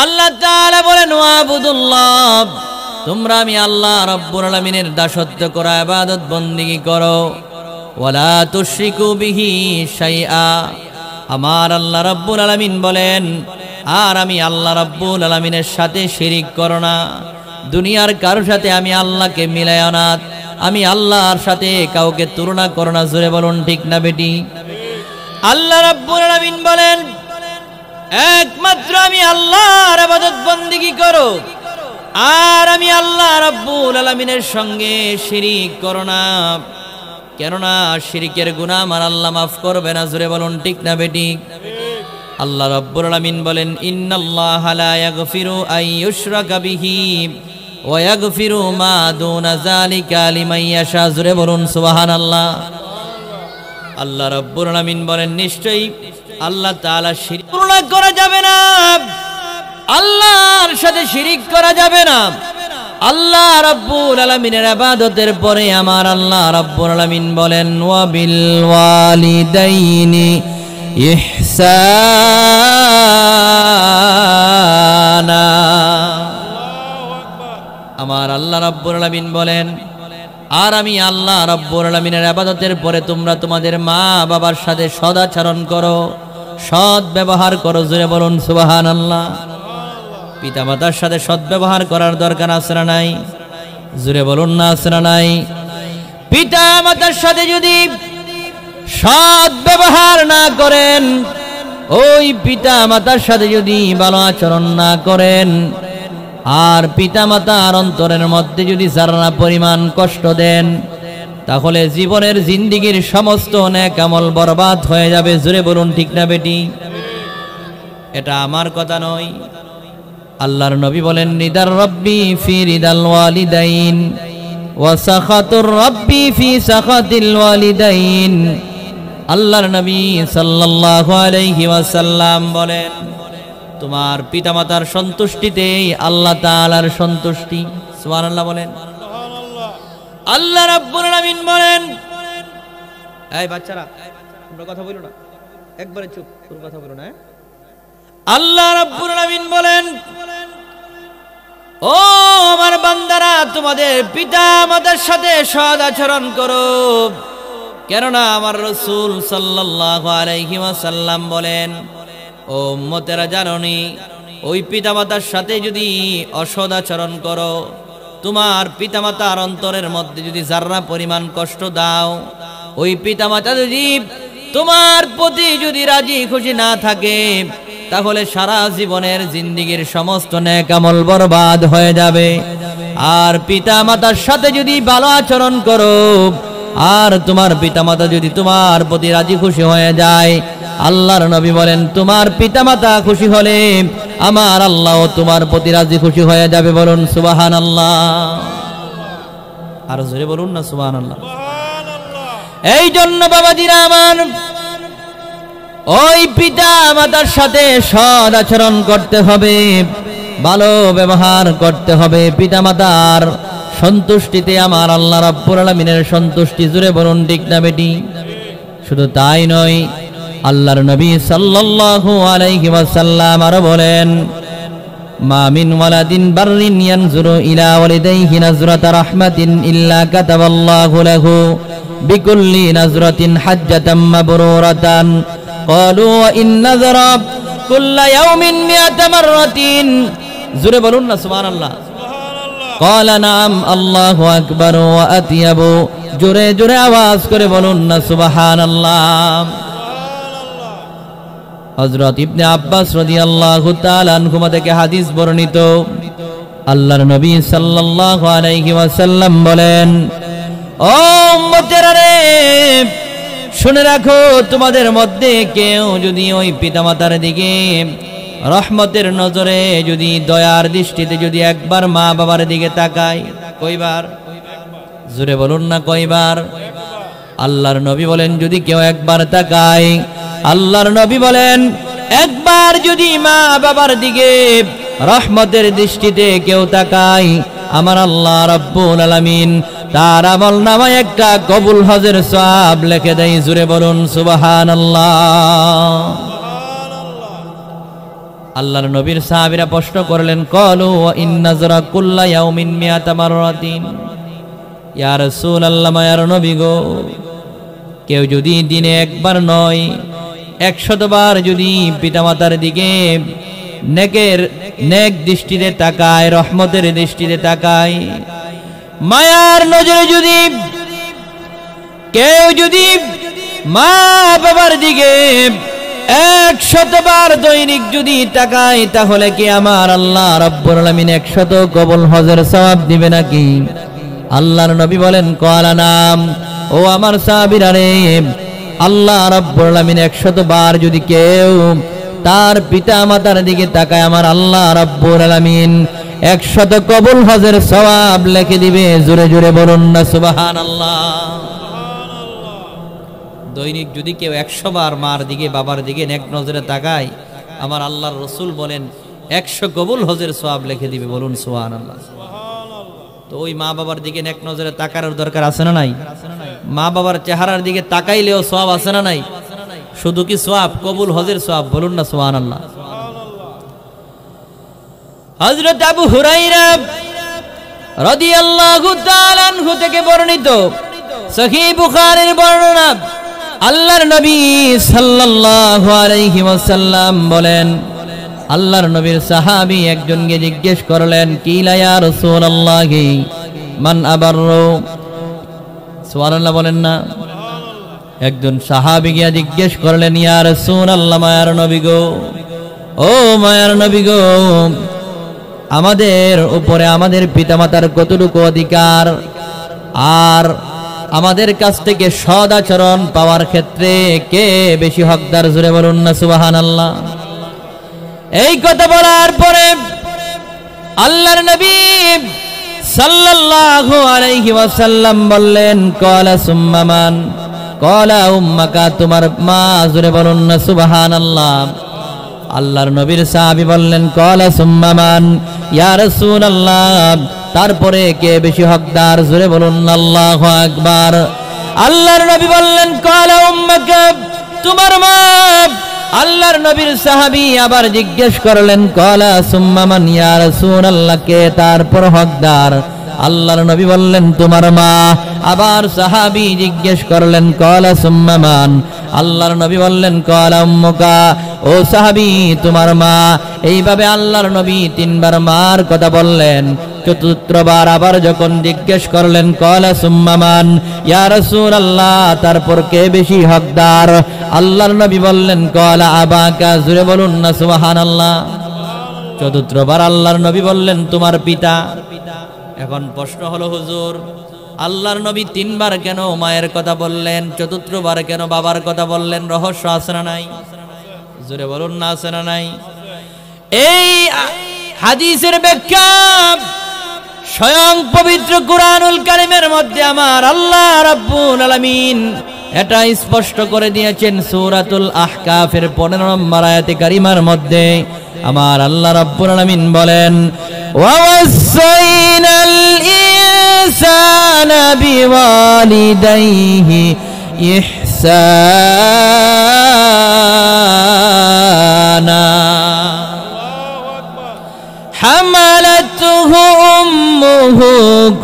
আল্লাহ তাআলা বলেন ওয়াবুদুল্লাহ, তোমরা আমি আল্লাহ রাব্বুল আলামিনের দাসত্ব করো, ইবাদত বন্দেগী করো। ওয়ালা তুশরিকু বিহি শাইআ, আমার আল্লাহ রাব্বুল আলামিন বলেন আর আমি আল্লাহ রাব্বুল আলামিনের সাথে শিরিক করো না। দুনিয়ার কারোর সাথে আমি আল্লাহকে মিলাইও না, আমি আল্লাহর সাথে কাউকে তুলনা করো না। জোরে বলুন ঠিক না বেটি? আল্লাহ রাব্বুল আলামিন বলেন একমাত্র আমি আল্লাহর ইবাদত বন্দেগী করো, আর আমি আল্লাহ রাব্বুল আলামিনের সঙ্গে শিরিক করো না, কেননা শিরিকের গুনাহ আমার আল্লাহ মাফ করবে না। জোরে বলুন ঠিক না বেটি? আল্লাহ রাব্বুল আলামিন বলেন ইন্নাল্লাহা লা ইয়াগফিরু আইয়ুশরাকা বিহি ওয়া ইয়াগফিরু মা দুনা যালিকা লিমান ইয়াশা। জোরে বলুন সুবহানাল্লাহ। আল্লাহ রাব্বুল আলামিন বলেন নিশ্চয়ই আল্লাহ তাআলা শিরিক করা যাবে না, আল্লাহর সাথে শিরিক করা যাবে না। আল্লাহ রাব্বুল আলামিনের ইবাদতের পরে আমার আল্লাহ রাব্বুল আলামিন বলেন ওয়া বিল ওয়ালিদাইনি ইহসানা। আমার আল্লাহ রাব্বুল আলামিন বলেন আর আমি আল্লাহ রাব্বুল আলামিনের ইবাদতের পরে তোমরা তোমাদের মা বাবার সাথে সদাচরণ করো, সৎ ব্যবহার করো। জোরে বলুন সুবহানাল্লাহ। পিতামাতার সাথে সৎ ব্যবহার করার দরকার আছে না নাই? জোরে বলুন না আছে না নাই? পিতামাতার সাথে যদি সৎ ব্যবহার না করেন, ওই পিতামাতার সাথে যদি ভালো আচরণ না করেন, আর পিতামাতার অন্তরের মধ্যে যদি যারা পরিমাণ কষ্ট দেন, তাহলে জীবনের জিন্দেগীর সমস্ত নেক আমল বরবাদ হয়ে যাবে। জোরে বলুন ঠিক না বেটি? এটা আমার কথা নয়, আল্লাহর নবী বলেন রিদার রাব্বি ফি রিদাল ওয়ালিদাইন ওয়া সাখাতুর রাব্বি ফি সাখাতিল ওয়ালিদাইন। আল্লাহর নবী সাল্লাল্লাহু আলাইহি ওয়াসাল্লাম বলেন তোমার পিতামাতার সন্তুষ্টিতেই আল্লাহ তাআলার সন্তুষ্টি। সুবহানাল্লাহ বলেন। আল্লাহ রাব্বুল আলামিন বলেন এই বাচ্চারা তোমরা কথা বলো না, একবারে চুপ, তোমরা কথা বলো না। আল্লাহ রাব্বুল আলামিন বলেন ও আমার বান্দারা তোমাদের পিতামাতার সাথে সৎ আচরণ করো, কেননা আমার রাসূল সাল্লাল্লাহু আলাইহি ওয়াসাল্লাম বলেন ও উম্মতেরা জানোনি ওই পিতামাতার সাথে যদি অসৎ আচরণ করো, তোমার পিতামাতার অন্তরের মধ্যে যদি যারা পরিমাণ কষ্ট দাও, ওই পিতামাতা যদি তোমার প্রতি যদি রাজি খুশি না থাকে, তাহলে সারা জীবনের জিন্দেগীর সমস্ত নেক আমল বরবাদ হয়ে যাবে। আর পিতামাতার সাথে যদি ভালো আচরণ করো, আর তোমার পিতামাতা যদি তোমার প্রতি রাজি খুশি হয়ে যায়, আল্লাহর নবী বলেন তোমার পিতামাতা খুশি হলে আমার আল্লাহ তোমার প্রতি রাজি খুশি হয়ে যাবে। বলুন সুবহানাল্লাহ। আর জোরে বলুন না সুবহানাল্লাহ। এই জন্য বাবাজিরা আমার ওই পিতামাতার সাথে সৎ আচরণ করতে হবে, ভালো ব্যবহার করতে হবে। পিতামাতার সন্তুষ্টিতে আমার আল্লাহ রাব্বুল আলামিনের সন্তুষ্টি। জোরে বলুন ঠিক না বেটি? শুধু তাই নয়, আল্লাহর নবী সাল্লাল্লাহু আলাইহি ওয়াসাল্লাম আরো বলেন মা মিন ওয়ালাদিন বাররিন ইয়ানজুরু ইলা ওয়ালিদাইহি নাজরাতা রাহমাতিন ইল্লা কাতাবাল্লাহু লাহু বিকুল্লি নাজরাতিন হাজ্জাতাম মাবরুরাতান ক্বালু ওয়া ইন নাযরা কুল্লা ইয়াউমিন মিআতা মাররাতিন। জোরে বলুন না সুবহানাল্লাহ। ক্বালা নাম আল্লাহু আকবার ওয়া আতিয়াবু। জোরে জোরে আওয়াজ করে বলুন না সুবহানাল্লাহ। হযরত ইবনে আব্বাস রাদিয়াল্লাহু তাআলা আনহুমা থেকে হাদিস বর্ণিত, আল্লাহর নবী সাল্লাল্লাহু আলাইহি ওয়াসাল্লাম বলেন ও উম্মতেরা রে, শুনে রাখো তোমাদের মধ্যে কেউ যদি ওই পিতামাতার দিকে রহমতের নজরে যদি দয়ার দৃষ্টিতে যদি একবার মা বাবার দিকে তাকায়, কয়বার? জোরে বলুন না কয়বার? আল্লাহর নবী বলেন যদি কেউ একবার তাকায়, আল্লাহর নবী বলেন একবার যদি মা বাবার দিকে রহমতের দৃষ্টিতে কেউ তাকায়, আমার আল্লাহ রাব্বুল আলামিন তার আমলনামায় একটা কবুল হজের সওয়াব লিখে দেয়। জোরে বলুন সুবহানাল্লাহ। আল্লাহর নবীর সাহাবীরা প্রশ্ন করলেন, ক্বালু ওয়া ইন্নাজরা কুল্লা ইয়াউমিন মিয়াতা মাররাতিন। ইয়া রাসূলুল্লাহ, মায়ার নবী গো, কেউ যদি দিনে একবার নয় 100 বার যদি পিতামাতার দিকে নেক দৃষ্টিতে তাকায়, রহমতের দৃষ্টিতে তাকায়, মায়ার নজরে যদি কেউ যদি মা বাবার দিকে 100 বার দৈনিক যদি তাকায়, তাহলে কি আমার আল্লাহ রাব্বুল আলামিন 100 কবুল হজের সওয়াব দিবে নাকি? আল্লাহর নবী বলেন, ক্বালা নাম। ও আমার সাহাবীরা রে, আল্লাহ রাব্বুল আলামিন 100 বার যদি কেউ তার পিতা মাতার দিকে তাকায়, আমার আল্লাহ রাব্বুল আলামিন 100 কবুল হজের সওয়াব লিখে দিবে। জোরে জোরে বলুন না সুবহানাল্লাহ। দৈনিক যদি কেউ 100 বার মার দিকে বাবার দিকে নেক নজরে তাকায়, আমার আল্লাহর রাসূল বলেন 100 কবুল হজের সওয়াব লিখে দিবে। বলুন সুবহানাল্লাহ। তো ওই মা বাবার দিকে নেক নজরে তাকানোর দরকার আছে না নাই? মা বাবার চেহারার দিকে তাকাইলেও সওয়াব আছে না নাই? শুধু কি সওয়াব, কবুল হজের সওয়াব। বলুন না সুবহানাল্লাহ। হযরত আবু হুরায়রা রাদিয়াল্লাহু তাআলা আনহু থেকে বর্ণিত সহিহ বুখারীর বর্ণনা, আল্লাহর নবী সাল্লাল্লাহু আলাইহি ওয়াসাল্লাম বলেন, আল্লাহর নবীর সাহাবী একজনকে জিজ্ঞেস করলেন, কিলা ইয়া রাসূলুল্লাহ মান আবাররু। সুবহানাল্লাহ বলেন না। একজন সাহাবী গিয়া জিজ্ঞেস করলেন, ইয়া রাসূলুল্লাহ, মায়ার নবী গো, ও মায়ার নবী গো, আমাদের উপরে আমাদের পিতামাতার কতটুকু অধিকার, আর আমাদের কাছ থেকে সৎ আচরণ পাওয়ার ক্ষেত্রে কে বেশি হকদার? জোরে বলুন না সুবহানাল্লাহ। এই কথা বলার পরে আল্লাহর নবী সাল্লাল্লাহু আলাইহি ওয়াসাল্লাম বললেন, ক্বালা সুম্মা মান? ক্বালা উম্মাকা, তোমার মা। জোরে বলুন না সুবহানাল্লাহ। আল্লাহর নবীর সাহাবী বললেন, ক্বালা সুম্মা মান? ইয়া রাসূলুল্লাহ, তারপরে কে বেশি হকদার? জোরে বলুন আল্লাহু আকবার। আল্লাহর নবী বললেন, ক্বালা উম্মাকা, তোমার মা। আল্লাহর নবীর সাহাবী আবার জিজ্ঞেস করলেন, ক্বালা সুম্মা মান? ইয়া রাসূলুল্লাহ, কে তারপর হকদার? আল্লাহর নবী বললেন, তোমার মা। আবার সাহাবী জিজ্ঞেস করলেন, ক্বালা সুম্মা মান? আল্লাহর নবী বললেন, ক্বালা উম্মুকা। ও সাহাবী, তোমার মা। এইভাবে আল্লাহর নবী 3 বার মার কথা বললেন। চতুর্থবার আবার যখন জিজ্ঞেস করলেন, ক্বালা সুম্মা মান? ইয়া রাসূলুল্লাহ, তারপর কে বেশি হকদার? আল্লাহর নবী বললেন, ক্বালা আবাকা। জোরে বলুন না সুবহানাল্লাহ। চতুর্থবার আল্লাহর নবী বললেন, তোমার পিতা। এখন প্রশ্ন হলো, হুজুর, আল্লাহর নবী 3 বার কেন মায়ের কথা বললেন, চতুর্থবার কেন বাবার কথা বললেন? রহস্য আছে না নাই? জোরে বলুন না আছে না নাই? এই হাদিসের ব্যাখ্যা স্বয়ং পবিত্র কুরআনুল কারীমের মধ্যে আমার আল্লাহ রাব্বুল আলামিন এটা স্পষ্ট করে দিয়েছেন। সূরাতুল আহকাফের 15 নম্বর আয়াতে কারিমার মধ্যে আমার আল্লাহ রাব্বুল আলামিন বলেন, ওয়াসাইনাল ইনসানা বিওয়ালিদাইহি ইহসানা حملته أمه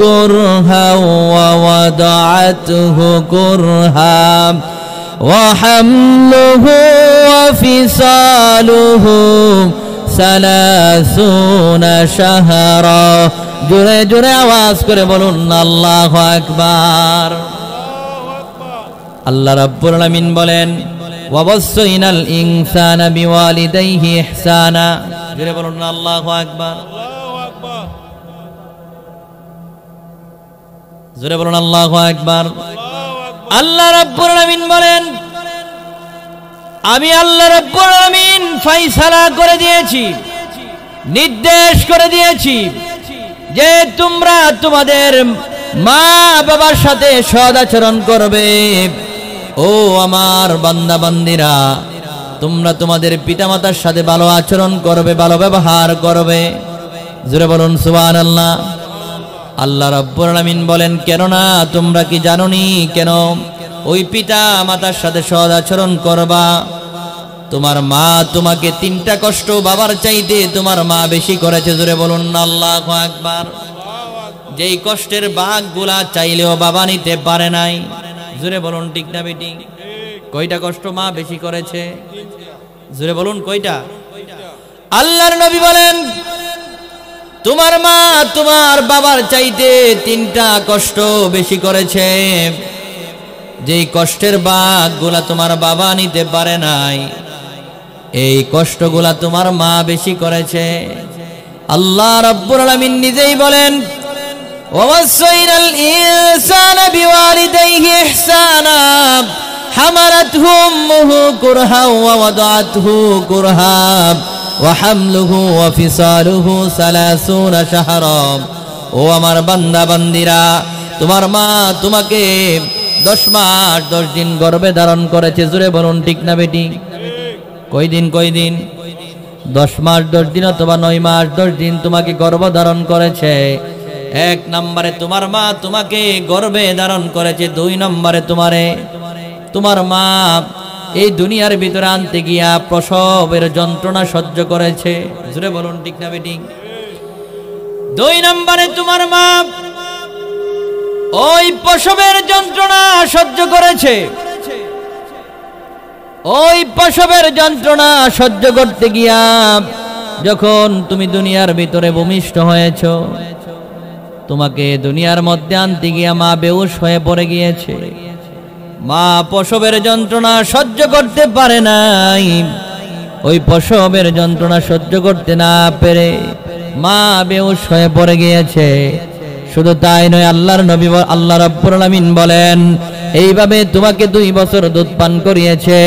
كرها ووضعته كرها وحمله وفصاله 30 شهرا। জোরে জোরে আওয়াজ করে বলুন আল্লাহু আকবার। আল্লাহ রাব্বুল আলামিন বলেন, ওয়াসাইনাল ইনসানা বিওয়ালিদাইহি ইহসানা। জোরে বলুন আল্লাহু আকবার। জোরে বলুন আল্লাহু আকবার। আল্লাহ রাব্বুল আলামিন বলেন, আমি আল্লাহ রাব্বুল আলামিন ফয়সালা করে দিয়েছি, নির্দেশ করে দিয়েছি যে তোমরা তোমাদের মা বাবার সাথে সৎ আচরণ করবে। ও আমার বান্দা বান্দিরা, তোমরা তোমাদের পিতামাতার সাথে ভালো আচরণ করবে, ভালো ব্যবহার করবে। জোরে বলুন সুবহানাল্লাহ। আল্লাহ রাব্বুল আলামিন বলেন, কেননা তোমরা কি জানোনি কেন ওই পিতা মাতার সাথে সৎ আচরণ করবা? তোমার মা তোমাকে 3টা কষ্ট বাবার চাইতে তোমার মা বেশি করেছে, জোরে বলুন না আল্লাহু আকবার। যেই কষ্টের ভাগগুলা চাইলেও বাবা নিতে পারে নাই, জোরে বলুন ঠিক না বেটি? কয়টা কষ্ট মা বেশি করেছে? জোরে বলুন কয়টা? আল্লাহর নবী বলেন তোমার মা তোমার বাবার চাইতে 3টা কষ্ট বেশি করেছে। যেই কষ্টের ভাগগুলা তোমার বাবা নিতে পারে নাই, এই কষ্টগুলা তোমার মা বেশি করেছে। আল্লাহ রাব্বুল আলামিন নিজেই বলেন ওয়াসাইনাল ইনসানা বিওয়ালিদাইহি ইহসানা হামালাতহু উম্মুহু কুরহা ওয়া ওয়াদাআতহু কুরহা ওয়া হামলুহু ওয়া ফিসালুহু 30 শাহরা। ও আমার বান্দা বান্দিরা, তোমার মা তোমাকে 10 মাস 10 দিন গর্ভে ধারণ করেছে, জোরে বলুন ঠিক না বেটি? কয়দিন? 10 মাস 10 দিন অথবা 9 মাস 10 দিন তোমাকে গর্ভ ধারণ করেছে। 1 নম্বরে তোমার মা তোমাকে গর্ভে ধারণ করেছে। 2 নম্বরে তোমার মা এই দুনিয়ার ভিতরে আনতে গিয়া প্রসবের যন্ত্রণা সহ্য করেছে, জোরে বলুন ঠিক না বেটি? 2 নম্বরে তোমার মা ওই প্রসবের যন্ত্রণা সহ্য করেছে। ওই প্রসবের যন্ত্রণা সহ্য করতে গিয়া যখন তুমি দুনিয়ার ভিতরে ভূমিষ্ঠ হয়েছ, তোমাকে দুনিয়ার মধ্যে আনতে গিয়া মা বেহুশ হয়ে পড়ে গিয়েছে। মা প্রসবের যন্ত্রণা সহ্য করতে পারে নাই। ওই প্রসবের যন্ত্রণা সহ্য করতে না পেরে মা বেহুশ হয়ে পড়ে গিয়েছে। শুধু তাই নয়, আল্লাহর নবী আল্লাহ রাব্বুল আলামিন বলেন এইভাবে তোমাকে 2 বছর দুধ পান করিয়েছে,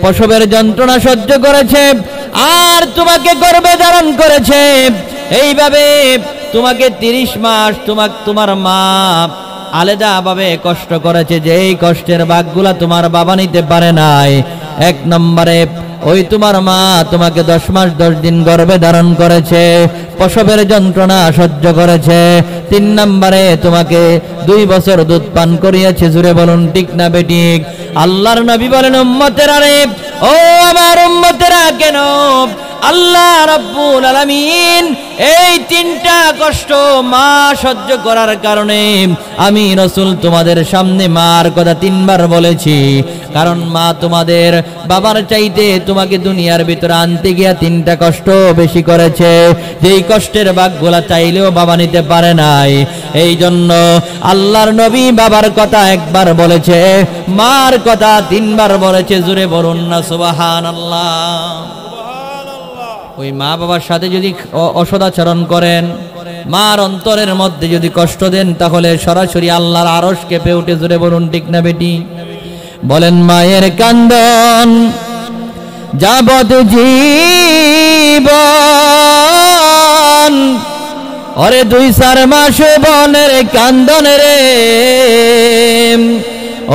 প্রসবের যন্ত্রণা সহ্য করেছে, আর তোমাকে গর্ভে ধারণ করেছে। এইভাবে তোমাকে 30 মাস তোমার মা আলাদাভাবে কষ্ট করেছে, যে এই কষ্টের ভাগগুলা তোমার বাবা নিতে পারে নাই। 1 নম্বরে ওই তোমার মা তোমাকে 10 মাস 10 দিন গর্ভে ধারণ করেছে, প্রসবের যন্ত্রণা সহ্য করেছে। 3 নম্বরে তোমাকে 2 বছর দুধ পান করিয়েছে, জুড়ে বলুন ঠিক না বেঠিক? আল্লাহর নবী বলেন উম্মতেরা রে, ও আমার উম্মতেরা, কেন আল্লাহ রাব্বুল আলামিন এই 3টা কষ্ট মা সহ্য করার কারণে আমি রাসূল তোমাদের সামনে মার কথা 3 বার বলেছি। কারণ মা তোমাদের বাবার চাইতে তোমাকে দুনিয়ার ভিতরে আনতে গিয়া 3টা কষ্ট বেশি করেছে, যেই কষ্টের ভাগগুলা চাইলেও বাবা নিতে পারে নাই। এই জন্য আল্লাহর নবী বাবার কথা 1 বার বলেছে, মার কথা 3 বার বলেছে, জুড়ে বলুন না সুবহানাল্লাহ। ওই মা বাবার সাথে যদি অসদাচরণ করেন, মার অন্তরের মধ্যে যদি কষ্ট দেন, তাহলে সরাসরি আল্লাহর আরশ কেঁপে উঠে, জোরে বলুন ঠিক না বেটি? বলেন মায়ের কান্দন যাবত জীবন, ওরে 2-4 মাস বনের কান্দন রে,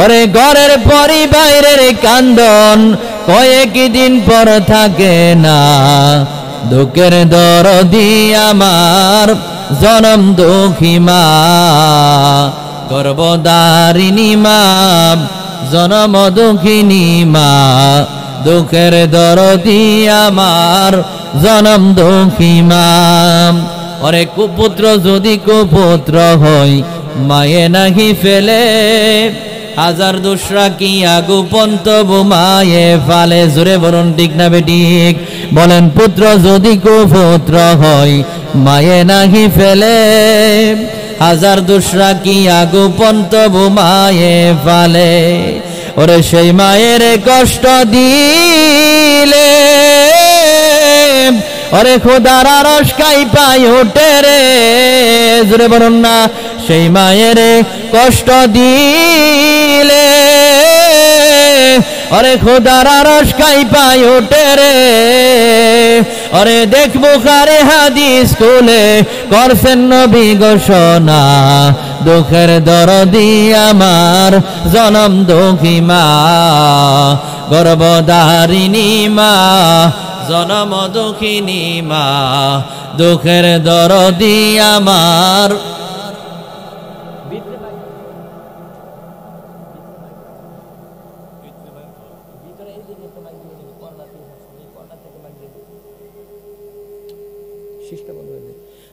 ওরে ঘরের পরিবারের কান্দন কয়েকদিন পর থাকে না। দুঃখের দরদি আমার জনম দুঃখী মা, গর্ভধারিণী মা, জনম দুঃখিনী মা, দুঃখের দরদি আমার জনম দুঃখী মা। ওরে কুপুত্র যদি কুপুত্র হয়, মায়ে নাহি ফেলে, 1000 দুসরা কি গোপন তবু মায়ে ফালে, জোরে বলুন ঠিক না বেঠিক? বলেন পুত্র যদি কুপুত্র হয়, মায়ে নাহি ফেলে, 1000 দুসরা কি গোপন তবু মায়ে ফালে। ওরে সেই মায়ের কষ্ট দিলে, ওরে খোদার আরশ কাঁপায় ওঠে রে, জোরে বলুন না। সেই মায়ের কষ্ট দিলে, ওরে খোদার আরশ কাঁপায় ওঠে রে। ওরে দেখ বুখারী হাদিস খুলে করছেন নবী ঘোষণা, দুঃখের দরদি আমার জনম দুঃখী মা, গর্ভধারিণী মা, জনম দুঃখিনী মা, দুঃখের দরদি আমার।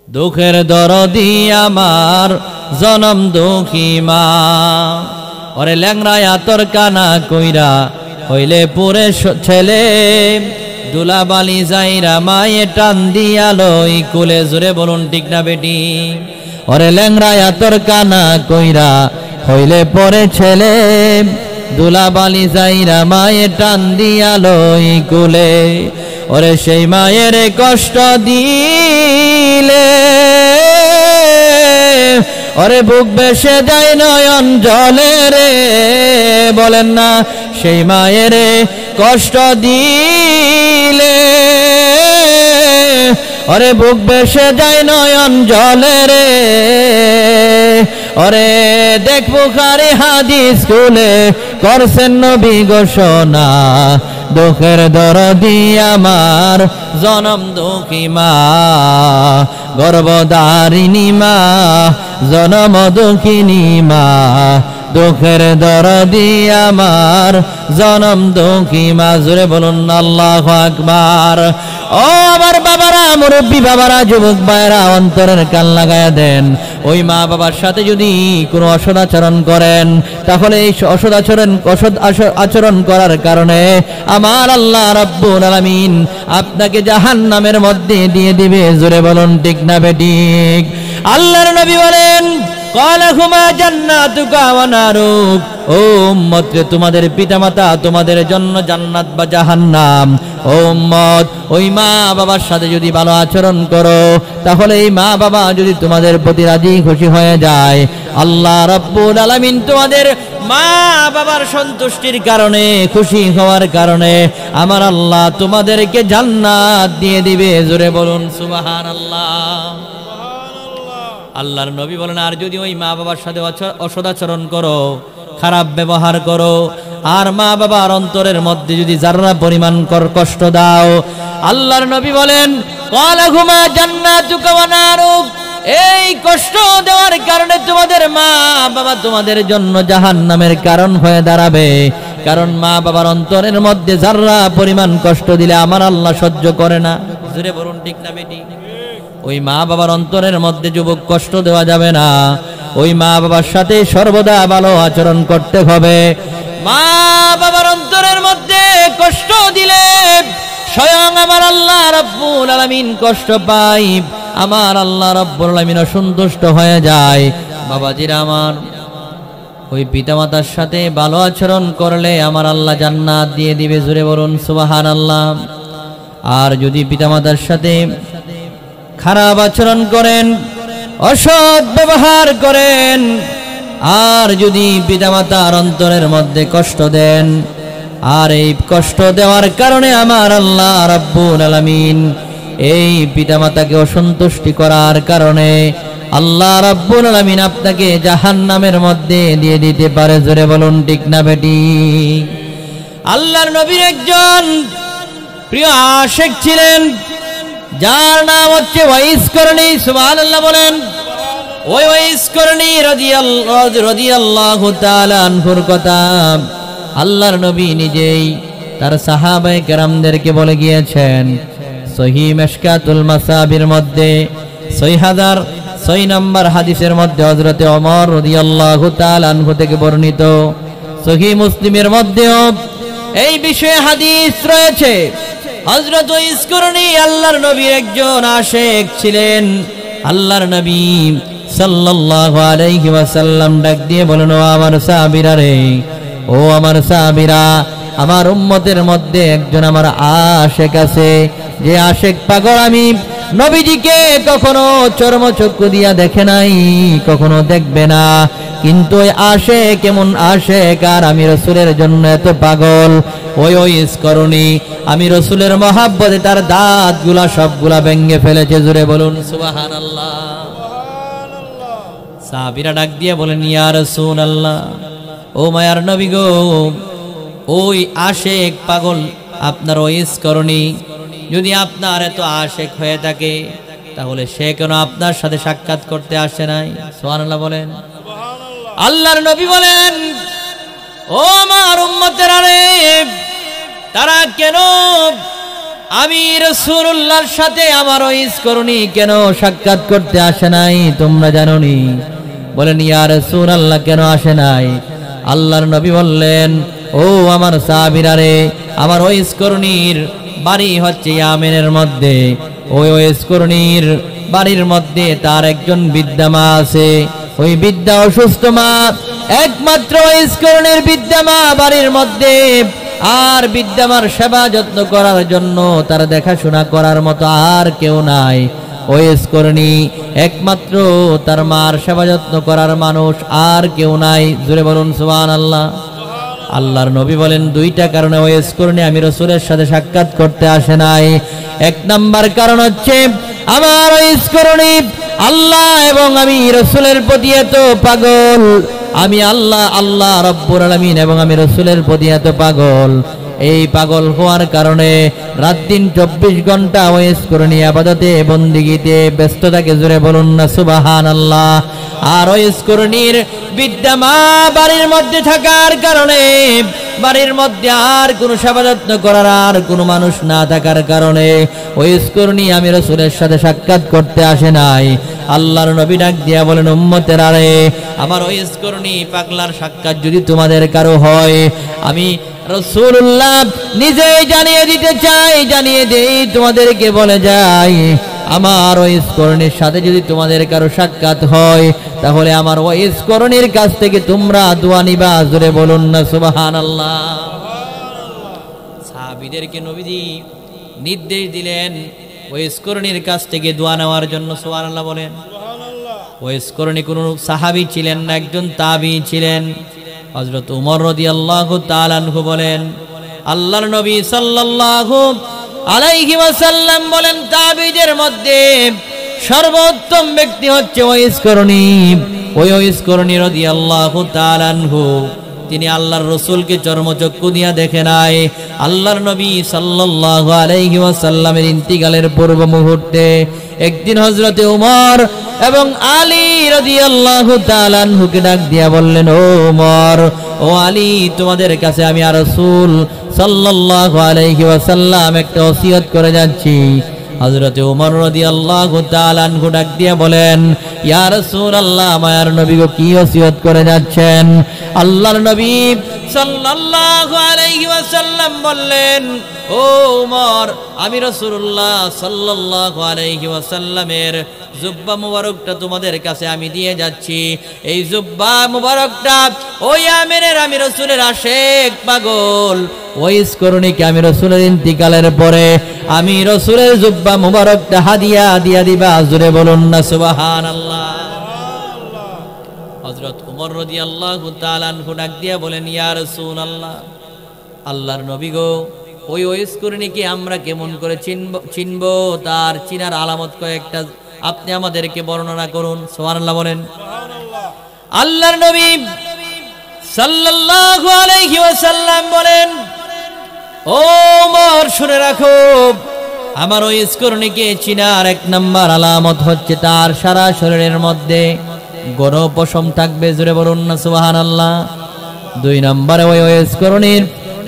দুঃখের দরদি আমার জনম দুঃখী মা, ওরে ল্যাংরায় আতর কানা কইরা হইলে পুরে ছেলে, দুলাবালি যাইরা মায়ে টান দিয়ালো এই কুলে, জোরে বলুন ঠিক না বেটি? ওরে ল্যাংরায় আতর কানা কইরা হইলে পরে ছেলে, দুলাবালি যাইরা মায়ে টান দিয়ালো এই কুলে, ওরে সেই মায়ের কষ্ট দিলে ওরে বুক বেসে যায় নয়ন জলে রে, বলেন না? সেই মায়ের কষ্ট দিলে ওরে বুক বেসে যায় নয়ন জলে রে, ওরে দেখ বুখারী হাদিস খুলে করছেন নবী ঘোষণা, দুঃখের দরদি আমার জনম দুঃখী মা, গর্ভধারিণী মা, জনম দুঃখিনী মা, দুঃখের দরদি আমার জনম দুঃখী মা, জোরে বলুন আল্লাহু আকবার। ও আমার বাবারা, মুরব্বী বাবারা, যুবক ভাইরা, অন্তরের কান লাগায়া দেন। ওই মা বাবার সাথে যদি কোনো অসদাচরণ করেন, তাহলে এই অসদাচরণ করার কারণে আমার আল্লাহ রাব্বুল আলামিন আপনাকে জাহান্নামের মধ্যে দিয়ে দিবে, জোরে বলুন ঠিক না বেঠিক? আল্লাহর নবী বলেন, কালাহুমা জান্নাতুকা ওয়া নারুক, ও উম্মত রে, তোমাদের পিতামাতা তোমাদের জন্য জান্নাত বা জাহান্নাম। ও উম্মত, ওই মা বাবার সাথে যদি ভালো আচরণ করো, তাহলে এই মা বাবা যদি তোমাদের প্রতি রাজি খুশি হয়ে যায়, আল্লাহ রাব্বুল আলামিন তোমাদের মা বাবার সন্তুষ্টির কারণে, খুশি হওয়ার কারণে আমার আল্লাহ তোমাদেরকে জান্নাত দিয়ে দিবে, জোরে বলুন সুবহানাল্লাহ। আল্লাহর নবী বলেন, আর যদি ওই মা বাবার সাথে অসদাচরণ করো, খারাপ ব্যবহার করো, আর মা বাবার অন্তরের মধ্যে যদি যারা পরিমাণ কষ্ট দাও, আল্লাহর নবী বলেন, কালাহুমা জান্নাতুকা ওয়া নারুক, এই কষ্ট দেওয়ার কারণে তোমাদের মা বাবা তোমাদের জন্য জাহান্নামের কারণ হয়ে দাঁড়াবে। কারণ মা বাবার অন্তরের মধ্যে যারা পরিমাণ কষ্ট দিলে আমার আল্লাহ সহ্য করে না, জোরে বলুন ঠিক না বেটি? ওই মা বাবার অন্তরের মধ্যে যুবক কষ্ট দেওয়া যাবে না। ওই মা বাবার সাথে সর্বদা ভালো আচরণ করতে হবে। মা বাবার অন্তরের মধ্যে কষ্ট দিলে স্বয়ং আমার আল্লাহ রাব্বুল আলামিন কষ্ট পায়, আমার আল্লাহ রাব্বুল আলামিন অসন্তুষ্ট হয়ে যায়। বাবাজিরা আমার, ওই পিতামাতার সাথে ভালো আচরণ করলে আমার আল্লাহ জান্নাত দিয়ে দিবে, জোরে বলুন সুবহানাল্লাহ। আর যদি পিতামাতার সাথে খারাপ আচরণ করেন, অসৎ ব্যবহার করেন, আর যদি পিতামাতার অন্তরের মধ্যে কষ্ট দেন, আর এই কষ্ট দেওয়ার কারণে আমার আল্লাহ রাব্বুল আলামিন এই পিতামাতাকে অসন্তুষ্টি করার কারণে আল্লাহ রাব্বুল আলামিন আপনাকে জাহান্নামের মধ্যে দিয়ে দিতে পারে, জোরে বলুন ঠিক না বেটি? আল্লাহর নবীর একজন প্রিয় আশিক ছিলেন, যার নাম হচ্ছে ওয়াইস করণী, সুবহানাল্লাহ বলেন। ওই ওয়াইস করণী রাদিয়াল্লাহু তাআলা আনহুর কথা আল্লাহর নবী নিজেই তার সাহাবায়ে কেরামদেরকে বলে গিয়েছেন। সহিহ মিশকাতুল মাসাবির মধ্যে 6006 নম্বর হাদিসের মধ্যে হযরতে ওমর রাদিয়াল্লাহু তাআলা আনহু থেকে বর্ণিত, সহিহ মুসলিমের মধ্যেও এই বিষয়ে হাদিস রয়েছে। হযরত ওয়াইস করণী আল্লাহর নবীর একজন আশিক ছিলেন। আল্লাহর নবী সাল্লাল্লাহু আলাইহি ওয়াসাল্লাম ডাক দিয়ে বলেন, ও আমার সাহাবীরা রে, ও আমার সাহাবীরা, আমার উম্মতের মধ্যে একজন আমার আশিক আছে, যে আশিক পাগল আমি নবীজিকে কখনো চর্মচক্ষু দিয়া দেখে নাই, কখনো দেখবে না, কিন্তু ওই আশিক কেমন আশিক, আর আমি রাসূলের জন্য এত পাগল। ওই ওয়াইস করণী আমি রাসূলের মহব্বতে তার দাঁতগুলা সবগুলা ভেঙে ফেলেছে, জোরে বলুন সুবহানাল্লাহ। সাহাবীরা ডাক দিয়ে বলেন, ইয়া রাসূলুল্লাহ, ও মায়ার নবী গো, ওই আশিক পাগল আপনার ওয়াইস করণী যদি আপনার এত আশিক হয়ে থাকে, তাহলে সে কেন আপনার সাথে সাক্ষাৎ করতে আসে নাই? সুবহানাল্লাহ বলেন। আল্লাহর নবী বলেন, ও আমার উম্মতেরা রে, তারা কেন আমি রাসূলুল্লাহর সাথে আমার ওয়াইস করনি কেন সাক্ষাৎ করতে আসে নাই তোমরা জানোনি? বলেন ইয়া রাসূলুল্লাহ কেন আসে নাই? আল্লাহর নবী বললেন, ও আমার সাহাবীরা রে, আমার ওয়াইস করনির বাড়ি হচ্ছে ইয়ামেনের মধ্যে। ওই ওয়াইস করনির বাড়ির মধ্যে তার একজন বৃদ্ধা মা আছে। ওই বৃদ্ধা অসুস্থ মা, একমাত্র ওয়াইস করনির বৃদ্ধা মা বাড়ির মধ্যে, আর বিদ্যামার সেবা যত্ন করার জন্য, তার দেখাশোনা করার মতো আর কেউ নাই। ওয়াইস করনি একমাত্র তার মার সেবা যত্ন করার মানুষ, আর কেউ নাই। জোরে বলুন সুবহানাল্লাহ। আল্লাহর নবী বলেন দুইটা কারণে ওয়াইস করনি আমি রাসূলের সাথে সাক্ষাৎ করতে আসে নাই। এক নাম্বার কারণ হচ্ছে আমার ওয়াইস করনি আল্লাহ এবং আমি রাসূলের প্রতি এত পাগল, আমি আল্লাহ রব্বুল আলামিন এবং আমি রাসূলের প্রতি এত পাগল। এই পাগল হওয়ার কারণে রাত দিন 24 ঘন্টা ওয়াইস করনি ইবাদতে বন্দেগীতে ব্যস্ত থাকে। জোরে বলুন না সুবহানাল্লাহ। আর ওয়াইস করনির বিদ্যা মা বাড়ির মধ্যে থাকার কারণে, বাড়ির মধ্যে আর কোনো সেবা যত্ন করার আর কোনো মানুষ না থাকার কারণে ওয়াইস করনি আমি রাসূলের সাথে সাক্ষাৎ করতে আসে নাই। আল্লাহর নবী ডাক দিয়া বলেন, উম্মতেরা রে, আমার ওয়াইস করনি পাগলার সাক্ষাৎ যদি তোমাদের কারো হয়, আমি রাসূলুল্লাহ নিজেই জানিয়ে দিতে চাই, জানিয়ে দেই তোমাদেরকে বলে যাই, আমার ওয়াইস করনির সাথে যদি তোমাদের কারো সাক্ষাৎ হয়, তাহলে আমার ওয়াইস করনির কাছ থেকে তোমরা দোয়া নিবা। জোরে বলুন না সুবহানাল্লাহ। সাহাবীদেরকে নবীজি নির্দেশ দিলেন ওয়াইস করনির কাছ থেকে দোয়া নেওয়ার জন্য। সুবহানাল্লাহ বলেন। ওয়াইস করনি কোন সাহাবী ছিলেন না, একজন তাবী ছিলেন। হযরত ওমর রাদিয়াল্লাহু তাআলা আনহু বলেন, আল্লাহর নবী সাল্লাল্লাহু আলাইহি ওয়াসাল্লাম বলেন, তাবীদের মধ্যে সর্বোত্তম ব্যক্তি হচ্ছে ওয়াইস করনি। ওই ওয়াইস করনি রাদিয়াল্লাহু তাআলা আনহু, তিনি আল্লাহর রাসূলকে চর্মচক্ষু দিয়া দেখে নাই। আল্লাহর নবী সাল্লাল্লাহু আলাইহি ওয়াসাল্লামের ইন্তিকালের পূর্ব মুহূর্তে একদিন হযরতে ওমর এবং আলী রাদিয়াল্লাহু তাআলা আনহুকে ডাক দিয়া বললেন, ও ওমর, ও আলী, তোমাদের কাছে আমি আর রাসূল সাল্লাল্লাহু আলাইহি ওয়াসাল্লাম একটা ওসিয়ত করে যাচ্ছি। হযরতে ওমর রাদিয়াল্লাহু তাআলা আনহু ডাক দিয়া বলেন, ইয়া রাসূলুল্লাহ, মায়ার নবী গো, কি ওসিয়ত করে যাচ্ছেন? আল্লাহর নবী সাল্লাল্লাহু আলাইহি ওয়াসাল্লাম বললেন, ও ওমর, আমি রাসূলুল্লাহ সাল্লাল্লাহু আলাইহি ওয়াসাল্লামের জুব্বা মুবারকটা তোমাদের কাছে আমি দিয়ে যাচ্ছি। এই জুব্বা মুবারকটা ওই আমিরের, আমি রাসূলের আশিক পাগল ওয়াইস করনিকে আমি রাসূলের ইন্তিকালের পরে আমি রাসূলের জুব্বা মুবারকটা হাদিয়া দিয়া দিবা। জোরে বলুন না সুবহানাল্লাহ। হযরত ওমর রাদিয়াল্লাহু তাআলা আনহু ডাক দিয়া বলেন, ইয়া রাসূলুল্লাহ, আল্লাহর নবী গো, ওই ওয়াইস করনিকে আমরা কেমন করে চিনব? তার চিনার আলামত কয়েকটা আপনি আমাদেরকে বর্ণনা করুন। সুবহানাল্লাহ বলেন। আল্লাহর নবী সাল্লাল্লাহু আলাইহি ওয়াসাল্লাম বলেন, ও ওমর, শুনে রাখো, আমার ওয়াইস করনিকে চিনার এক নাম্বার আলামত হচ্ছে তার সারা শরীরের মধ্যে গণ পশম থাকবে। জোরে বলুন না সুবহানাল্লাহ। দুই নম্বরে ওই ওয়াইস করনির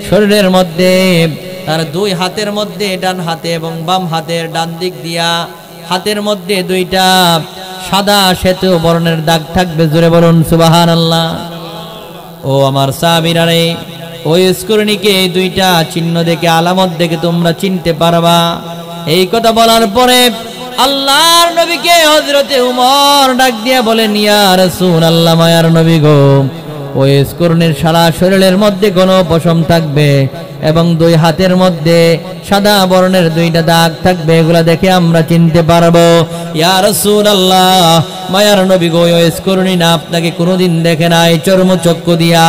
শরীরের মধ্যে, তার দুই হাতের মধ্যে, ডান হাতে এবং বাম হাতের ডান দিক দিয়া হাতের মধ্যে দুইটা সাদা শ্বেত বর্ণের দাগ থাকবে। জোরে বলুন সুবহানাল্লাহ। ও আমার সাহাবীরা রে, ওয়াইস করনিকে দুইটা চিহ্ন দেখে, আলামত দেখে তোমরা চিনতে পারবা। এই কথা বলার পরে আল্লাহর নবীকে হযরতে ওমর ডাক দিয়া বলেন, ইয়া রাসূলুল্লাহ, মায়ার নবী গো, ওয়াইস করনির সারা শরীরের মধ্যে গণ পশম থাকবে এবং দুই হাতের মধ্যে সাদা বর্ণের দুইটা দাগ থাকবে, এগুলা দেখে আমরা চিনতে পারবো। ইয়া রাসূলুল্লাহ, মায়ার নবী গো, ওয়াইস করনি না আপনাকে কোনোদিন দেখে নাই চর্মচক্ষু দিয়া,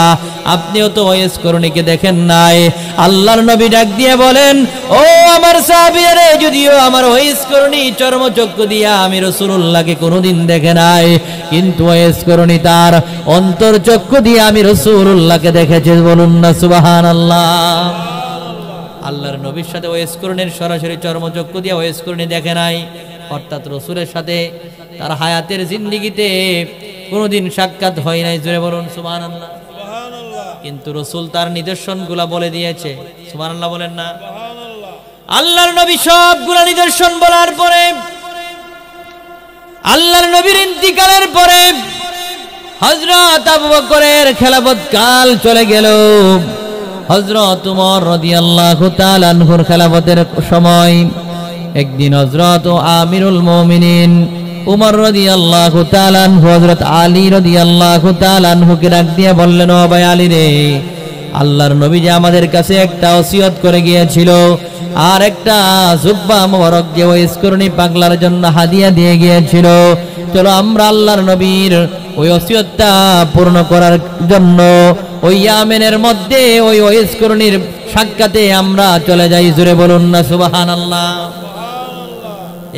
আপনিও তো ওয়াইস করনিকে দেখেন নাই। আল্লাহর নবী ডাক দিয়ে বলেন, ও আমার সাহাবীরা, যদিও আমার ওয়াইস করনি চর্মচক্ষু দিয়া আমি রাসূলুল্লাহকে কোনোদিন দেখে নাই, কিন্তু ওয়াইস করনি তার অন্তরচক্ষু দিয়ে আমি রাসূলুল্লাহকে দেখেছি। বলুন না সুবহানাল্লাহ। আল্লাহর নবীর সাথে ওয়াইস করনির সরাসরি চর্মচক্ষু দিয়ে ওয়াইস করনি দেখে নাই, অর্থাৎ রাসূলের সাথে তার হায়াতের জিন্দেগিতে কোনোদিন সাক্ষাৎ হয় নাই। জোরে বলুন সুবহানাল্লাহ। কিন্তু রাসূল তার নিদর্শনগুলা বলে দিয়েছে। সুবহানাল্লাহ বলেন না। আল্লাহর নবী সবগুলো নিদর্শন বলার পরে আল্লাহর নবীর ইন্তিকালের পরে হযরত আবু বকরের খেলাফত কাল চলে গেল। হযরত ওমর রাদিয়াল্লাহু তাআলা আনহুর খেলাফতের সময় একদিন হযরত আমিরুল মুমিনিন উমর রাদিয়াল্লাহু তাআলা আনহু হযরত আলী রাদিয়াল্লাহু তাআলা আনহুকে ডাক দিয়ে বললেন, ও ভাই আলী রে, আল্লাহর নবী যে আমাদের কাছে একটা ওসিয়ত করে গিয়েছিল আর একটা জুব্বা মোবারক যে ওয়াইস করণী পাগলার জন্য হাদিয়া দিয়ে গিয়েছিল, চলো আমরা আল্লাহর নবীর ওই ওসিয়তটা পূর্ণ করার জন্য ওই ইয়ামেনের মধ্যে ওই ওয়াইস করণীর সাক্ষাতে আমরা চলে যাই। জোরে বলুন না সুবহানাল্লাহ।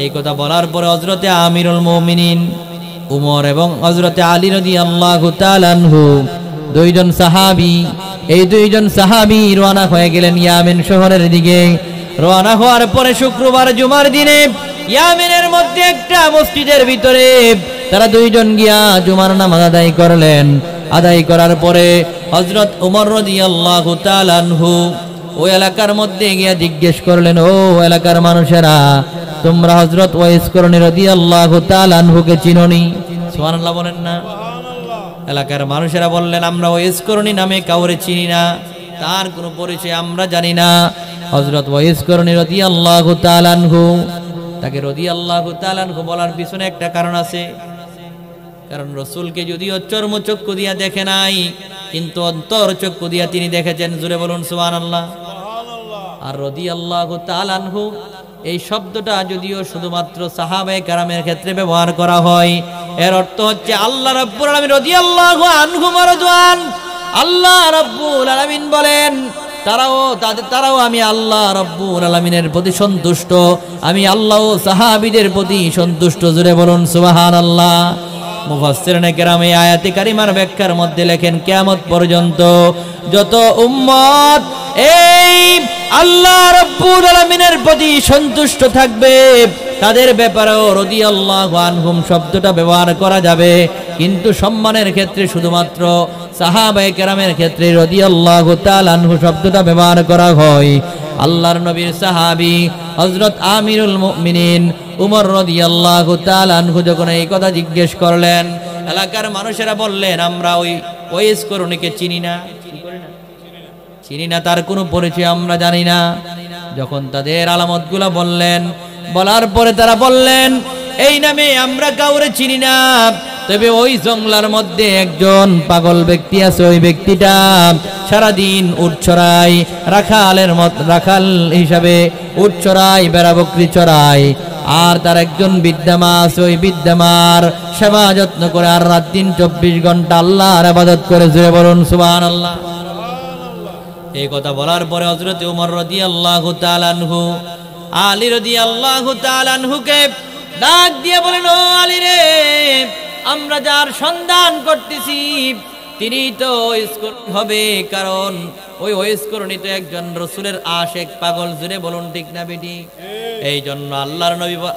এই কথা বলার পরে হযরতে আমিরুল মুমিনিন উমর এবং হযরতে আলী রাদিয়াল্লাহু তাআলা আনহু দুইজন সাহাবী, এই দুইজন সাহাবী রওনা হয়ে গেলেন ইয়ামেন শহরের দিকে। রওনা হওয়ার পরে শুক্রবার জুমার দিনে ইয়ামেনের মধ্যে একটা মসজিদের ভিতরে তারা দুইজন গিয়া জুমার নামাজ আদায় করলেন। আদায় করার পরে হযরত উমর রাদিয়াল্লাহু তাআলা আনহু ওই এলাকার মধ্যে গিয়া জিজ্ঞেস করলেন, ও এলাকার মানুষেরা, তোমরা হযরত ওয়াইস করণী রাদিয়াল্লাহু তাআলা আনহুকে চিনোনি? সুবহানাল্লাহ বলেন না। এলাকার মানুষেরা বললেন, আমরা ওয়াইস করণী নামে কাউরে চিনি না, তার কোনো পরিচয় আমরা জানি না। হযরত ওয়াইস করণী রাদিয়াল্লাহু তাআলা আনহু, তাকে রাদিয়াল্লাহু তাআলা আনহু বলার পিছনে একটা কারণ আছে। কারণ রাসূলকে যদিও চর্মচক্ষু দিয়া দেখে নাই, কিন্তু অন্তর চক্ষু দিয়া তিনি দেখেছেন। জোরে বলুন সুবহানাল্লাহ। আর রাদিয়াল্লাহু তাআলা আনহু এই শব্দটা যদিও শুধুমাত্র সাহাবায়ে কেরামের ক্ষেত্রে ব্যবহার করা হয়, এর অর্থ হচ্ছে আল্লাহ রাব্বুল আলামিন রাদিয়াল্লাহু আনহু মারদুয়ান। আল্লাহ রাব্বুল আলামিন বলেন, তারাও আমি আল্লাহ রাব্বুল আলামিনের প্রতি সন্তুষ্ট, আমি আল্লাহ ও সাহাবীদের প্রতি সন্তুষ্ট। জোরে বলুন সুবহানাল্লাহ। মুফাসসিরিনে কেরাম এই আয়াতে কারিমার ব্যাখ্যার মধ্যে লেখেন, কিয়ামত পর্যন্ত যত উম্মত এই আল্লাহ রাব্বুল আলামিনের প্রতি সন্তুষ্ট থাকবে তাদের ব্যাপারেও রাদিয়াল্লাহু আনহুম শব্দটা ব্যবহার করা যাবে, কিন্তু সম্মানের ক্ষেত্রে শুধুমাত্র সাহাবায়ে কেরামের ক্ষেত্রে রাদিয়াল্লাহু তাআলা আনহু শব্দটা ব্যবহার করা হয়। আল্লাহর নবীর সাহাবী হযরত আমিরুল মুমিনিন উমর রাদিয়াল্লাহু তাআলা আনহু যখন এই কথা জিজ্ঞেস করলেন, এলাকার মানুষেরা বললেন, আমরা ওই ওয়াইস করণীকে চিনি না, চিনি না, তার কোনো পরিচয় আমরা জানি না। যখন তাদের আলামতগুলো বললেন, বলার পরে তারা বললেন, এই নামে আমরা কাউরে চিনি না, তবে ওই জঙ্গলার মধ্যে একজন পাগল ব্যক্তি আছে, ওই ব্যক্তিটা সারাদিন উট চড়ায়, রাখাল হিসাবে উট চড়ায়, বেড়া বকরি চড়ায়। আর তার একজন বিদ্যামা আছে, ওই বিদ্যামার সেবা যত্ন করে আর রাত দিন 24 ঘন্টা আল্লাহর ইবাদত করে। জোরে বলুন সুবহানাল্লাহ। এই কথা বলার পরে হযরত ওমর রাদিয়াল্লাহু তাআলা আনহু আলী রাদিয়াল্লাহু তাআলা আনহুকে ডাক দিয়ে বলেন, ও আলী রে, আমরা যার সন্ধান করতেছি তিনি তো হবে, কারণ ওই ওয়াইস করণী তো একজন রাসূলের আশিক পাগল। জুড়ে বলুন ঠিক না বেটি? এই জন্য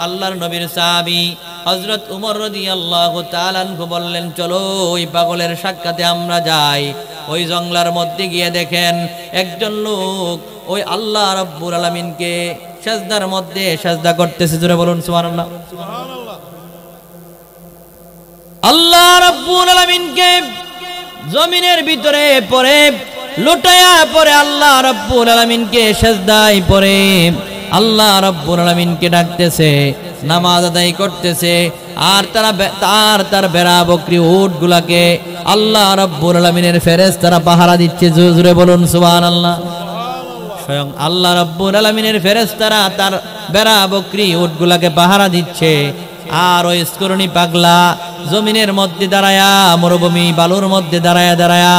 আল্লাহর নবীর সাহাবী হযরত উমর রাদিয়াল্লাহু তাআলা আনহু বললেন, চলো ওই পাগলের সাক্ষাতে আমরা যাই। ওই জঙ্গলার মধ্যে গিয়ে দেখেন একজন লোক ওই আল্লাহ রাব্বুল আলামিনকে সিজদার মধ্যে সিজদা করতেছে। জোরে বলুন সুবহানাল্লাহ। আল্লাহ রাব্বুল আলামিনকে জমিনের ভিতরে পড়ে লুটায়া পড়ে আল্লাহ রাব্বুল আলামিনকে সিজদায় পড়ে আল্লাহ রাব্বুল আলামিনকে ডাকতেছে, নামাজ আদায় করতেছে। আর তার বেড়া বকরি উট গুলাকে আল্লাহ রাব্বুল আলামিনের ফেরেশতারা পাহারা দিচ্ছে। জোরে বলুন সুবহানাল্লাহ। স্বয়ং আল্লাহ রাব্বুল আলামিনের ফেরেশতারা তার বেড়া বকরি উট গুলাকে পাহারা দিচ্ছে। আর ওই স্করণী পাগলা জমিনের মধ্যে দাঁড়ায়া, মরুভূমি বালুর মধ্যে দাঁড়ায়া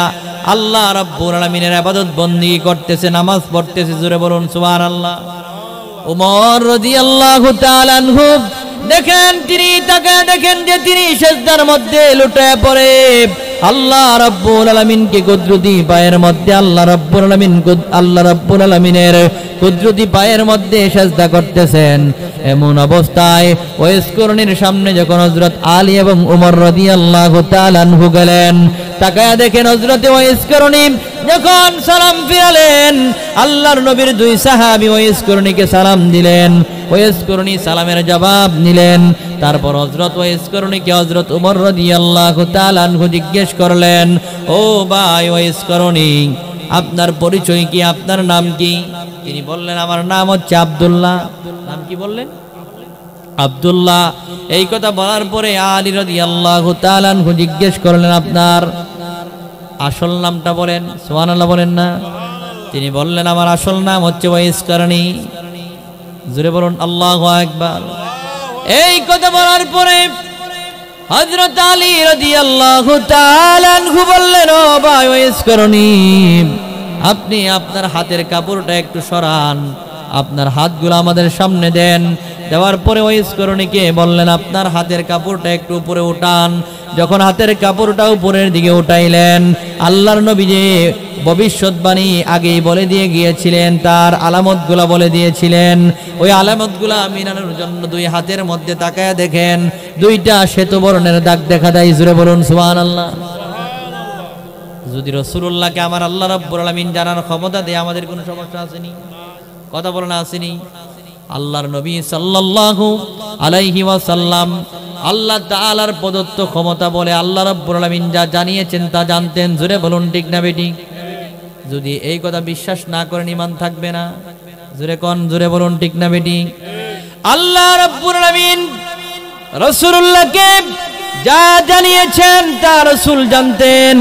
আল্লাহ রাব্বুল আলামিনের ইবাদত বন্দেগী করতেছে, নামাজ পড়তেছে। জোরে বলুন সুবহানাল্লাহ। ওমর রাদিয়াল্লাহু তাআলা আনহু দেখেন, তিনি তাকায় দেখেন যে তিনি সিজদার মধ্যে লুটায়া পড়ে আল্লাহ রাব্বুল আলামিনকে কুদরতি পায়ের মধ্যে আল্লাহ রাব্বুল আলামিনের কুদরতি পায়ের মধ্যে সিজদা করতেছেন। এমন অবস্থায় ওয়াইস করণীর সামনে যখন হযরত আলী এবং উমর রাদিয়াল্লাহু তাআলা আনহু গেলেন, তাকায়া দেখেন হযরত ওয়াইস করণী যখন সালাম ফিরালেন আল্লাহর নবীর দুই সাহাবী ওয়াইস করণীকে সালাম দিলেন। ওয়াইস করণী সালামের জবাব নিলেন। তারপর হযরত ওয়াইস করণীকে হযরত ওমর রাদিয়াল্লাহু তাআলা আনহু জিজ্ঞেস করলেন, ও ভাই ওয়াইস করণী, আপনার পরিচয় কি, আপনার নাম কি? তিনি বললেন, আমার নাম হচ্ছে আব্দুল্লাহ। নাম কি বললেন? আব্দুল্লাহ। এই কথা বলার পরে আলী রাদিয়াল্লাহু তাআলা আনহু জিজ্ঞেস করলেন, আপনার আসল নামটা বলেন। সুবহানাল্লাহ বলেন না? তিনি বললেন, আমার আসল নাম হচ্ছে ওয়াইস করণী। জোরে বলুন আল্লাহু আকবার। এই কথা বলার পরে হযরত আলী রাদিয়াল্লাহু তাআলা আনহু বললেন, ও ভাই ওয়াইস করণী, আপনি আপনার হাতের কাপড়টা একটু সরান, আপনার হাতগুলো আমাদের সামনে দেন। দেওয়ার পরে ওয়াইস করণীকে বললেন, আপনার হাতের কাপড়টা একটু উপরে উঠান। যখন হাতের কাপড়টা উপরের দিকে উঠাইলেন, আল্লাহর নবী যে ভবিষ্যৎবাণী আগেই বলে দিয়ে গিয়েছিলেন, তার আলামতগুলা বলে দিয়েছিলেন। ওই আলামতগুলা মিলানোর জন্য দুই হাতের মধ্যে তাকায়া দেখেন, দুইটা শ্বেত বর্ণের দাগ দেখা দেয়। জোরে বলুন সুবহানাল্লাহ। যদি রাসূলুল্লাহকে আমার আল্লাহ রাব্বুল আলামিন জানার ক্ষমতা দেয়, আমাদের কোনো সমস্যা আসেনি? কথা বলেন আসেনি? আল্লাহর নবী সাল্লাল্লাহু আলাইহি ওয়াসাল্লাম আল্লাহ তাআলার প্রদত্ত ক্ষমতা বলে আল্লাহ রাব্বুল আলামিন যা জানিয়েছেন তা জানতেন। জোরে বলুন ঠিক না বেঠিক? যদি এই কথা বিশ্বাস না করেন ঈমান থাকবে না। জোরে কোন, জোরে বলুন ঠিক না বেঠিক? আল্লাহ রাব্বুল আলামিন রাসূলুল্লাহকে যা জানিয়েছেন তা রাসূল জানতেন।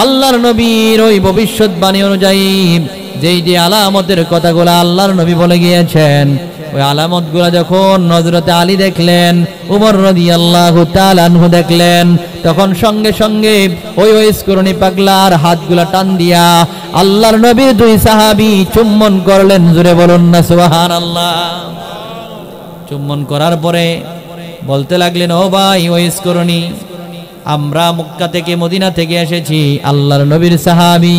আল্লাহর নবীর ওই ভবিষ্যৎবাণী অনুযায়ী যেই যে আলামতের কথাগুলো আল্লাহর নবী বলে গিয়েছেন, ওই আলামতগুলো যখন হযরতে আলী দেখলেন, উমর রাদিয়াল্লাহু তাআলা আনহু দেখলেন, তখন সঙ্গে সঙ্গে ওই ওয়াইস করণী পাগলার হাতগুলা টান দিয়া আল্লাহর নবীর দুই সাহাবী চুম্বন করলেন। জোরে বলুন না সুবহানাল্লাহ। চুম্বন করার পরে বলতে লাগলেন, ও ভাই ওয়াইস করণী, আমরা মক্কা থেকে মদিনা থেকে এসেছি, আল্লাহর নবীর সাহাবী।